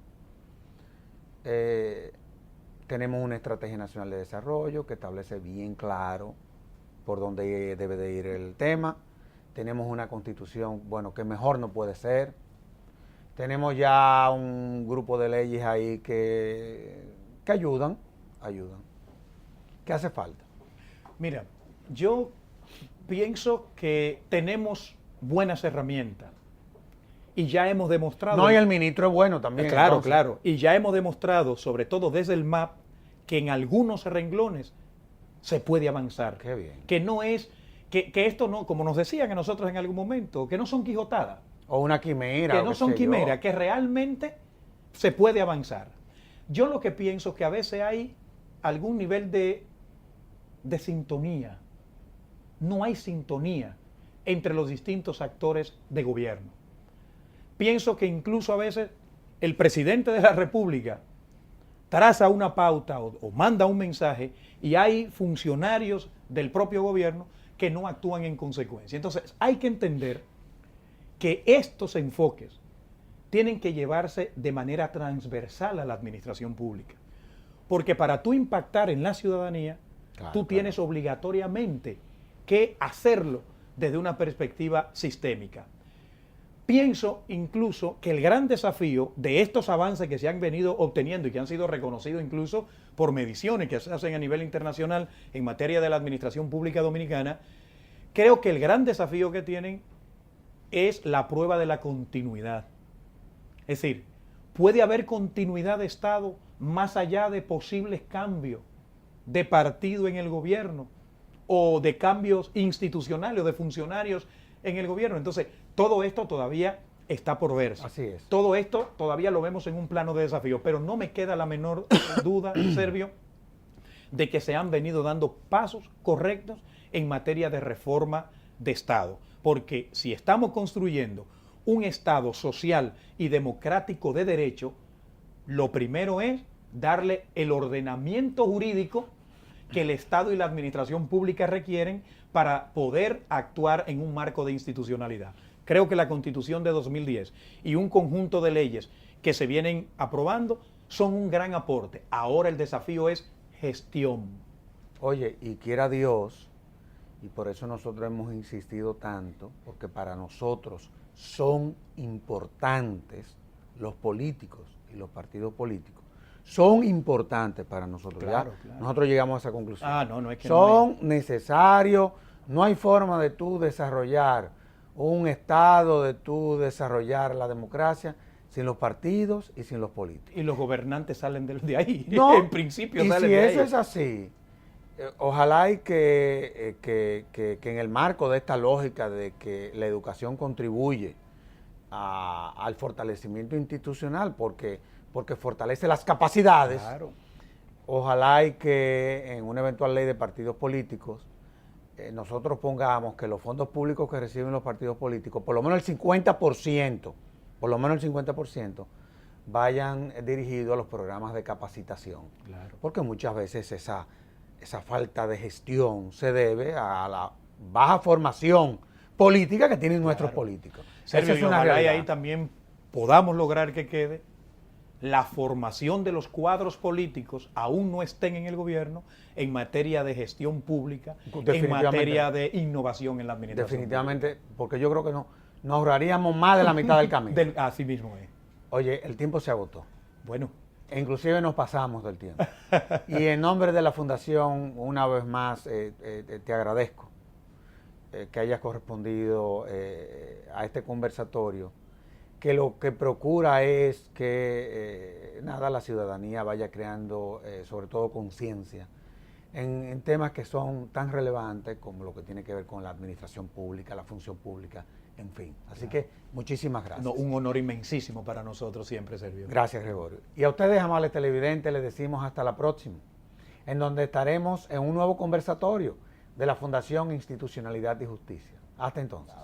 S1: Tenemos una estrategia nacional de desarrollo que establece bien claro por dónde debe de ir el tema. Tenemos una constitución, bueno, que mejor no puede ser. Tenemos ya un grupo de leyes ahí que ayudan. ¿Qué hace falta?
S2: Mira, yo pienso que tenemos buenas herramientas Y ya hemos demostrado...
S1: No, y el ministro es bueno también.
S2: Claro,
S1: entonces.
S2: claro. Y ya hemos demostrado, sobre todo desde el MAP, que en algunos renglones se puede avanzar.
S1: Qué bien.
S2: Que no es... Que esto no, como nos decían a nosotros en algún momento, que no son quijotadas.
S1: O una quimera.
S2: Que
S1: o
S2: no
S1: qué
S2: son
S1: sé yo.
S2: quimeras, que realmente se puede avanzar. Yo lo que pienso es que a veces hay algún nivel de sintonía. No hay sintonía entre los distintos actores de gobierno. Pienso que incluso a veces el presidente de la República traza una pauta o manda un mensaje y hay funcionarios del propio gobierno que no actúan en consecuencia. Entonces hay que entender que estos enfoques tienen que llevarse de manera transversal a la administración pública. Porque para tú impactar en la ciudadanía, tú tienes obligatoriamente que hacerlo desde una perspectiva sistémica. Pienso incluso que el gran desafío de estos avances que se han venido obteniendo y que han sido reconocidos incluso por mediciones que se hacen a nivel internacional en materia de la administración pública dominicana, creo que el gran desafío que tienen es la prueba de la continuidad. Es decir, puede haber continuidad de Estado más allá de posibles cambios de partido en el gobierno o de cambios institucionales o de funcionarios en el gobierno. Entonces, todo esto todavía está por verse.
S1: Así es.
S2: Todo esto todavía lo vemos en un plano de desafío, pero no me queda la menor duda, Servio, de que se han venido dando pasos correctos en materia de reforma de Estado. Porque si estamos construyendo un Estado social y democrático de derecho, lo primero es darle el ordenamiento jurídico que el Estado y la administración pública requieren para poder actuar en un marco de institucionalidad. Creo que la Constitución de 2010 y un conjunto de leyes que se vienen aprobando son un gran aporte. Ahora el desafío es gestión.
S1: Oye, y quiera Dios, y por eso nosotros hemos insistido tanto, porque para nosotros son importantes los políticos y los partidos políticos. Son importantes para nosotros.
S2: Claro,
S1: ¿ya?
S2: claro.
S1: Nosotros llegamos a esa conclusión.
S2: No es que
S1: son necesarios, no hay forma de tú desarrollar un Estado, de tú desarrollar la democracia sin los partidos y sin los políticos.
S2: Y los gobernantes salen de ahí.
S1: No,
S2: en principio
S1: y
S2: salen
S1: si
S2: de ahí.
S1: eso es así, ojalá y que en el marco de esta lógica de que la educación contribuye al fortalecimiento institucional, porque fortalece las capacidades,
S2: Claro.
S1: ojalá y que en una eventual ley de partidos políticos nosotros pongamos que los fondos públicos que reciben los partidos políticos, por lo menos el 50%, vayan dirigidos a los programas de capacitación.
S2: Claro.
S1: Porque muchas veces esa falta de gestión se debe a la baja formación política que tienen nuestros políticos.
S2: Sergio,
S1: Esa es
S2: y
S1: una
S2: ojalá y
S1: realidad.
S2: ahí también podamos lograr que quede la formación de los cuadros políticos, aún no estén en el gobierno, en materia de gestión pública, en materia de innovación en la administración.
S1: Definitivamente, porque yo creo que nos ahorraríamos más de la mitad del camino.
S2: Así mismo es.
S1: Oye, el tiempo se agotó.
S2: Bueno.
S1: E inclusive nos pasamos del tiempo. Y en nombre de la Fundación, una vez más, te agradezco que hayas correspondido a este conversatorio, que lo que procura es que la ciudadanía vaya creando sobre todo conciencia en temas que son tan relevantes como lo que tiene que ver con la administración pública, la función pública, en fin. Así que muchísimas gracias.
S2: No, un honor inmensísimo para nosotros siempre, Sergio.
S1: Gracias, Gregorio. Y a ustedes, amables televidentes, les decimos hasta la próxima, en donde estaremos en un nuevo conversatorio de la Fundación Institucionalidad y Justicia. Hasta entonces.